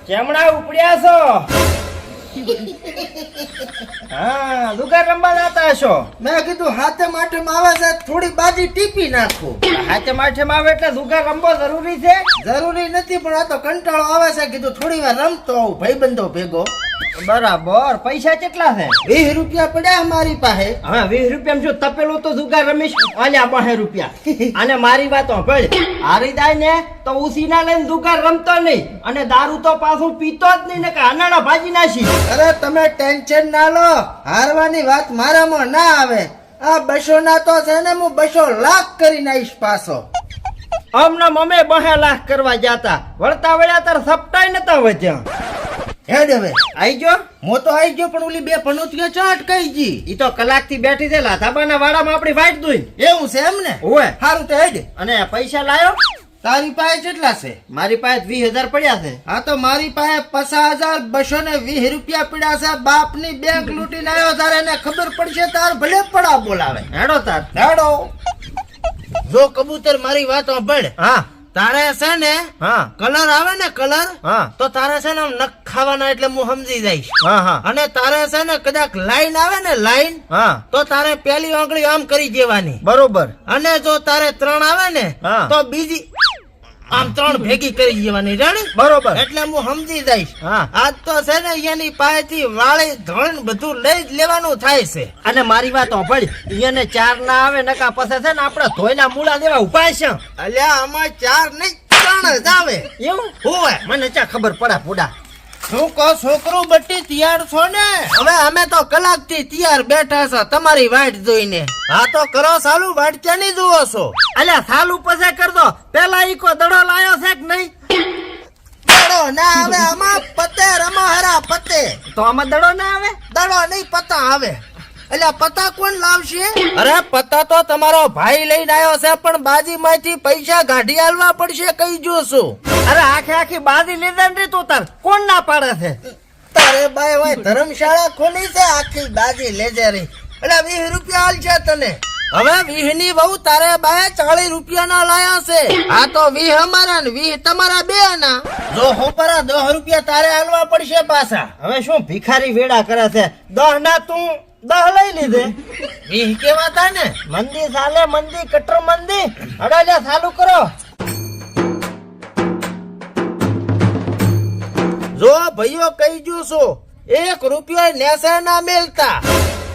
ચેમડા ઉપડ્યા છો? હા, દુકાન રમવા જતા હશો? મેં કીધું હાથે માઠે આવે છે થોડી બાજી ટીપી નાખું. હાથે માઠે આવે એટલે દુકાન રમવો જરૂરી છે? જરૂરી નથી પણ આ તો કંટાળો આવે છે, કીધું થોડી વાર રમતો આવું ભાઈબંધો ભેગો. બરાબર. પૈસા કેટલા છે? 20 રૂપિયા પડ્યા મારી પાસે. હવે 20 રૂપિયા જો તપેલું તો દુકાન રમીશ આલ્યા 20 રૂપિયા. અને મારી વાત સાંભળ, હારી જાય ને તો ઉસીના લઈને દુકાન રમતો નહીં, અને દારૂ તો પાછું પીતો જ નહીં ને કે આનાડા ભાજી નાખી. અરે તમે ટેન્શન ના લો, હારવાની વાત મારામાં ના આવે. આ 200 ના તો છે ને હું 200 લાખ કરી નાખીશ પાછો. હમણાં મમે 2 લાખ કરવા જાતા, વળતા વળ્યા તાર સપટાઈ નતા વધ્યા. હેડ હવે આઈ ગયો? મો તો આઈ ગયો, પણ ઓલી 2 પનોતીઓ ચાટ કઈ જી? ઈ તો કલાક થી બેઠી છે લાથાબાના વાડામાં આપણી વાઈટ દોઈ. એવું છે એમ ને? ઓય સારું તો હેડ. અને પૈસા લાયો? તારી પાસે કેટલા છે? મારી પાસે 20,000 પડ્યા છે. હા તો મારી પાસે 50,220 રૂપિયા પડ્યા છે. બાપ ની બેંક લૂંટીને આવ્યો, તારે એને ખબર પડશે તાર ભલે પડા બોલાવે. હેડો તાર. હેડો. જો કબૂતર મારી વાત સાંભળ. હા તારે છે ને હા કલર આવે ને કલર, હા તો તારે છે ને આમ નખ ખાવાના, એટલે હું સમજી જઈશ. હા હા અને તારે છે ને કદાચ લાઈન આવે ને લાઈન, હા તો તારે પેલી આંગળી આમ કરી દેવાની. બરોબર. અને જો તારે 3 આવે ને હા. તો બીજી આમ 3 ભેગી કરી દેવાની. રેડી? બરોબર. એટલે હું સમજી જઈશ. હા. આજ તો છે ને એની પાસેથી વાળી ધોણ બધું લઈ જ લેવાનું થાય છે. અને મારી વાત સાંભળ, એને 4 ના આવે નકા પછી છે ને આપણે ધોઈના મૂળા દેવા ઉપાય છે. અલ્યા આમાં 4 નહીં 3 જ આવે. એવું હોવે. મને ચા ખબર પડે પૂડા. શું કહો છોકરું બટ્ટી તૈયાર છો ને? હવે અમે તો કલાક થી તૈયાર બેઠા છો તમારી વાટ જોઈને. હા તો કરો ચાલુ, વાટ ક્યાંની જુઓ છો? અલ્યા સાલું પછી કરતો, પેલા ઈ કો દડો લાયો છે કે નહીં? દડો ના આવે આમાં, પતે રમાહારા પતે. તો આમાં દડો ના આવે? દડો નહીં પતા આવે. એટલે પતા કોણ લાવશે? અરે પતા તો તમારો ભાઈ લઈને આવ્યો છે, પણ બાજી માંથી પૈસા કાઢી આલવા પડશે કહી જોશું. અરે આખી બાજી લીધા ને તું તાર કોણ ના પાડે છે? તારે બાય હોય ધર્મશાળા ખોલી છે, આખી બાજી લેજે રી. એટલે 20 રૂપિયા આલ છે તને. હવે 20 ની બહુ તારે બાય 40 રૂપિયા ના લાયા છે. આ તો 20 અમારા ને 20 તમારા બે ના. જો હોપરા 10 રૂપિયા તારે આલવા પડશે પાછા. હવે શું ભિખારી વેડા કરે છે? 10 ના તું 10 લઈ લીધે. 20 કેવા તા ને? મંદી ચાલે, મંદી કટર મંદી. હડાલ્યા ચાલુ કરો. જો ભાઈઓ કહી જોશો, 1 રૂપિયો નેસે ના મેલતા.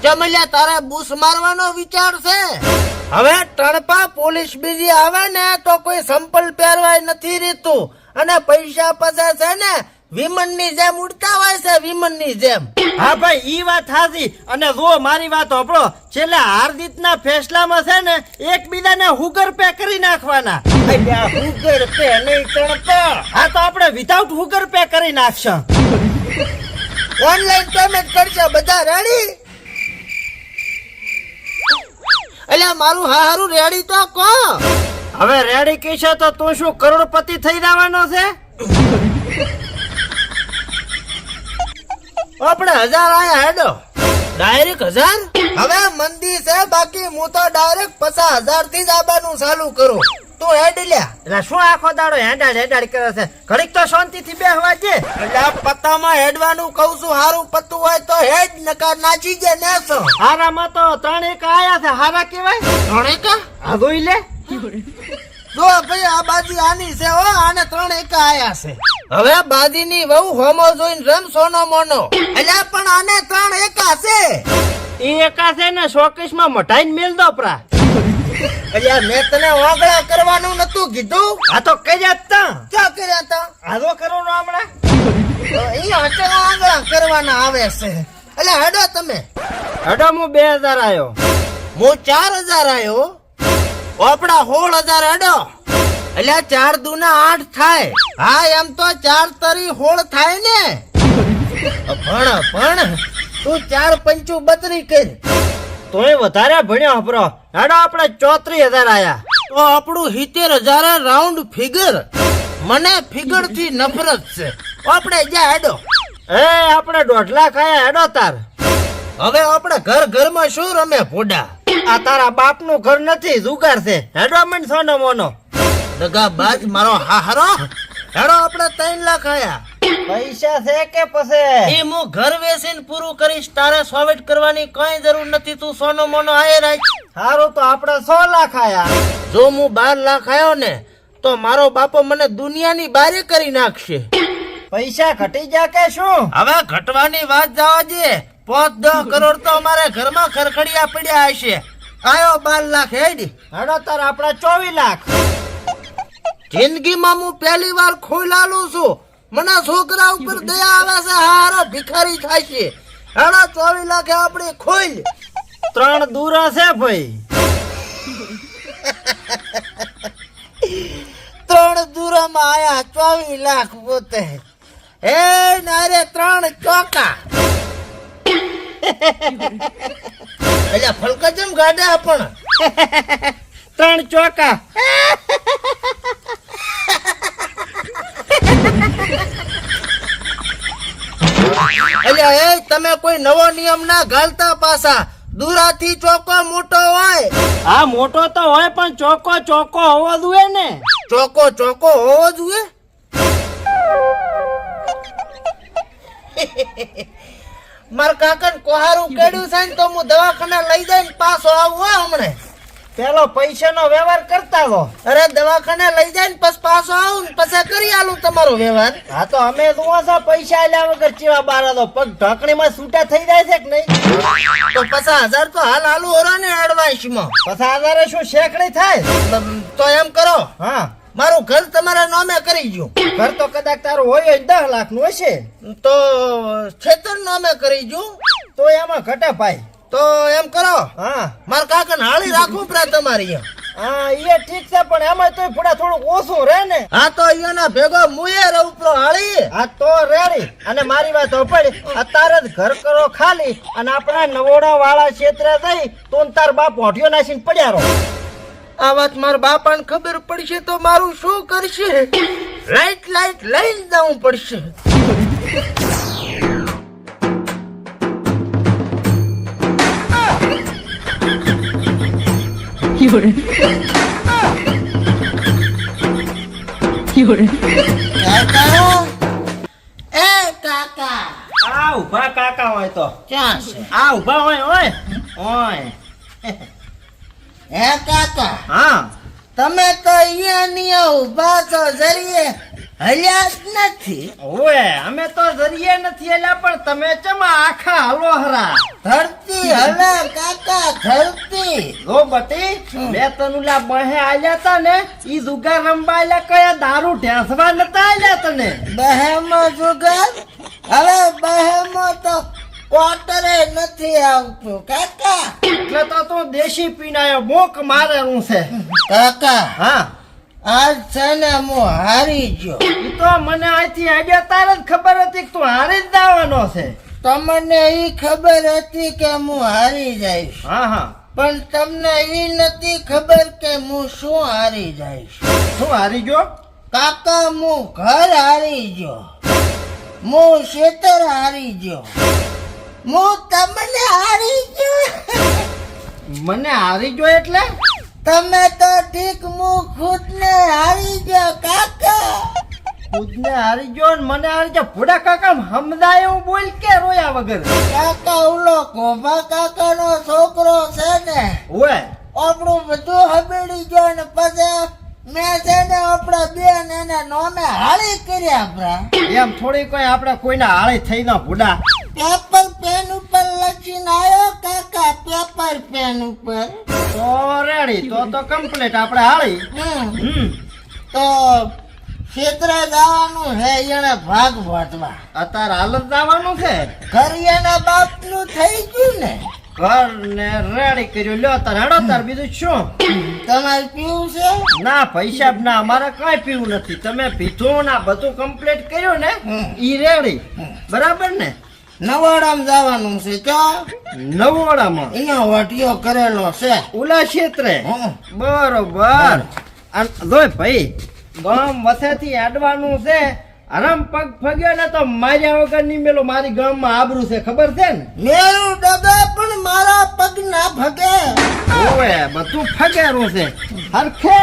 ચમલ્યા તારે બૂસ મારવાનો વિચાર છે? હવે ટણપા પોલીસ બીજી આવે ને તો કોઈ સંપલ પહેરવાય નથી રહેતું, અને પૈસા પછી છે ને વિમન ની જેમ ઉડતા હોય છે, વિમન ની જેમ. હા ભાઈ ઈ વાત સાચી. અને જો મારી વાત સાંભળો, છેલ્લે હાર્દિત ના ફેસલામાં છે ને એકબીજાને હુગર પે કરી નાખવાના. હુગર પે નહીં ટણપા. હા તો આપણે વિધાઉટ હુગર પે કરી નાખશું. ઓનલાઈન પેમેન્ટ કરશે બધા. રેડી? અલ્યા મારું હારું રેડી તો કહો. હવે રેડી કીશે તો તું શું કરોડપતિ થઈ જવાનો છે? આપણે 1000 આયા હેડો. ડાયરેક્ટ 1000? હવે મંદી છે, બાકી હું તો ડાયરેક્ટ 50,000 થી જ આવવાનું ચાલુ કરું. તું હેડ લ્યા. એટલે શું આખો દાડો હેડાડ કરે છે? ઘડીક તો શાંતિ થી બેહવા છે. એટલે પત્તામાં હેડવાનું કઉ છું. હારું પત્તું હોય તો હેડ, નકા નાચી જાય નેસો. હારામાં તો 3 એક આયા છે. હારા કેવાય? 3 એકા? આ જોઈ લે. જો ભાઈ આ બાજી આની છે હો, આને 3 એકા આયા છે. હવે બાજી ની વહુ હોમો જોઈને રમ સોનો મોનો. એટલે પણ આને 3 એકા છે. ઈ એકા છે ને શોકેશ માં મઢાઈને મેલ દો પ્રા. અલ્યા મેં તને ઓગળા કરવાનું નતું કીધું? આ તો કર્યા જ તા. ક્યાં કર્યા તા? આજો કરવાનો હમણાં. અહીંયા અચળા આંગળા કરવાના આવે છે. એટલે હેડો તમે. હેડો હું 2000 આયો. હું 4000 આયો. આપડા 16000 હેડો. એટલે 4 દુના 8 થાય. હા એમ તો 4 તરી 16 થાય ને. પણ તું 4 પંચું 32 કર. તોય વધારે ભણ્યો હપરો. હેડો આપણે 34000 આયા. તો આપણું 70000 રાઉન્ડ ફિગર. મને ફિગર થી નફરત છે. આપણે જ્યાં હેડો. એ આપણે 1.5 લાખ આયા. હેડો તાર. હવે આપણે ઘરમાં શું રમે ભોડા? આ તારા બાપ નું ઘર નથી, જુગાર છે. હેડો મંડ સોનો મોનો. દગા બાજ મારો હાહરો. હેડો આપણે 3 લાખ આયા. પૈસા છે કે પછી એ હું ઘર વેચીને પૂરું કરીશ. તારે સોવેટ કરવાની કઈ જરૂર નથી. તું સોનો મોનો આયે રાખ. સારું તો આપણે 100 લાખ આયા. જો હું 12 લાખ આયો ને તો મારો બાપો મને દુનિયાની બારે કરી નાખશે. પૈસા ઘટી જા કે શું? હવે ઘટવાની વાત જવા દે. 5-10 કરોડ તો અમારે ઘરમાં ખરખડિયા પડ્યા હશે. આયો 12 લાખ હેડી. હેડો તાર આપડા 24 લાખ. જિંદગીમાં હું પહેલી વાર ખોલાલું છું. મને છોકરા ઉપર દયા આવે છે. હારો ભિખારી થાય છે. હેડો 24 લાખ આપણે ખોલ. 3 દૂરા છે ભાઈ. 3 દૂરમાં આયા 24 લાખ પોતે. હે નારે 3 ચોકા. એટલે ફલકા જેમ ગાડે પણ 3 ચોકા. એટલે એ તમે કોઈ નવો નિયમ ના ઘાલતા પાછા. દૂરાથી ચોકો મોટો હોય. હા મોટો તો હોય પણ ચોકો ચોકો હોવો જોઈએ ને. ચોકો ચોકો હોવો જોઈએ. મારા કાકા કોહારું કેડ્યું છે ને તો હું દવાખાને લઈ જઈને પાછો આવું હમણે. પેલો પૈસાનો વ્યવહાર કરતા હો. અરે દવાખાને લઈ જઈને પછી પાછો આવું ને પછી કરી આલું તમારો વ્યવહાર. હા તો અમે જોવા છો પૈસા આલ્યા વગર ચેવા બારા દો પગ ઢાંકણીમાં છૂટા થઈ જાય છે કે નહીં? તો 50,000 તો હાલ આલુ ઓરો ને એડવાન્સ માં. 50,000 શું શેકડી થાય? તો એમ કરો, હા મારું ઘર તમારા નામે કરી ગયું. ઘર તો કદાચ તારું હોય જ 10 લાખ નું હશે. તો ખેતર નામે કરી ગયું. તો એમાં ઘટે ભાઈ. તો એમ કરો, હા મારા કાકાને હાળી રાખવું પડે તમારી અહીંયા. હા એ ઠીક છે પણ એમાં તો થોડા થોડુંક ઓછું રહે ને. હા તો અહીંયાના ભેગો મુએ રહું પ્રો હાળી. હા તો રેડી. અને મારી વાત સાંભળ, અત્યારે જ ઘર કરો ખાલી અને આપણા નવોડા વાળા ક્ષેત્રે જઈ તો તાર બાપ હોઠિયો નાસીને પડ્યા રહો. આ વાત મારા બાપાને ખબર પડશે તો મારું શું કરશે? લાઈટ લઈને જવું પડશે. કાકા, એ કાકા, આ ઉભા કાકા હોય તો ક્યાં છે? આ ઉભા હોય ઓય ઓય. હે કાકા, હા તમે તો અહીંયા ઉભા છો, જરીએ હલ્યા જ નથી. ઓય અમે તો જરીએ નથી એલા પણ તમે ચમા આખા હલો હરા. ધરતી હલે કાકા, ધરતી. ઓ બટી બે તનુલા બહે આલ્યા તા ને ઈ જુગાર રંબા આલ્યા કયા દારૂ ઢેસવા નતા આલ્યા તને. બહેમો જુગાર, હવે બહેમો તો ક્વાર્ટરે નથી આવતું કાકા. એટલે તો તું દેશી પીનાયો મોક મારેલું છે. કાકા, હા આજ છે ને હું હારી ગયો. ઈ તો મને અહીંથી આડ્યા તારે જ ખબર હતી કે તું હારી જ દાવાનો છે. તમને ઈ ખબર હતી કે હું હારી જઈશ, હા હા પણ તમને ઈ નથી ખબર કે હું શું હારી જઈશ. શું હારી ગયો? કાકા, હું ઘર હારી ગયો, હું ખેતર હારી ગયો, હું તમને હારી ગયો. મને હારી ગયો એટલે તમે તો ઠીક, હું ખુદ ને હારી ગયો કાકા. ખુદને હારી ગયો ને મને હારી ગયો. ભૂડા કાકા હમદાય એવું બોલ કે રોયા વગર. કાકા, ઓલો ગોભા કાકા નો છોકરો છે ને, ઓય આપણું બધું હબેડી ગયો ને પછી મેં છે ને આપડા બેન એના નામે હાળી કર્યા આપડા. એમ થોડી કોઈ આપણે કોઈના હાળી થઈ ના ભૂડા. પેપર પેન ઉપર લખીને આવ્યો કાકા, પેપર પેન ઉપર. તો રેડી તો કમ્પ્લીટ આપણે હાળી. તો ક્ષેત્ર જવાનું હે એને ભાગ વાટવા. અત્યારે હાલ જ જવાનું છે. ઘર એના બાપ નું થઈ ગયું ને. ઘર ને રેડી કર્યું. લ્યો તાર હેડો તાર બીજું શું? તમારે પીવું છે? ના પૈસા ના અમારે કઈ પીવું નથી. તમે પીધું ના બધું કમ્પ્લીટ કર્યું ને ઈ રેડી બરાબર ને? નવાડામાં જવાનું છે. ક્યાં? નવોડામાં અહીંયા વાટીઓ કરેલો છે. ઉલા ક્ષેત્રે. હમ. બરોબર. અને જોય ભાઈ ગામ વસેથી આડવાનું છે. આરામ પગ ફગ્યો ને તો માર્યા વગર ની મેલો. મારી ગામમાં આબરૂ છે ખબર છે ને? મેરું ડબા પણ મારા પગ ના ભગે. ઓવે બધું ફગેરું છે હરખે.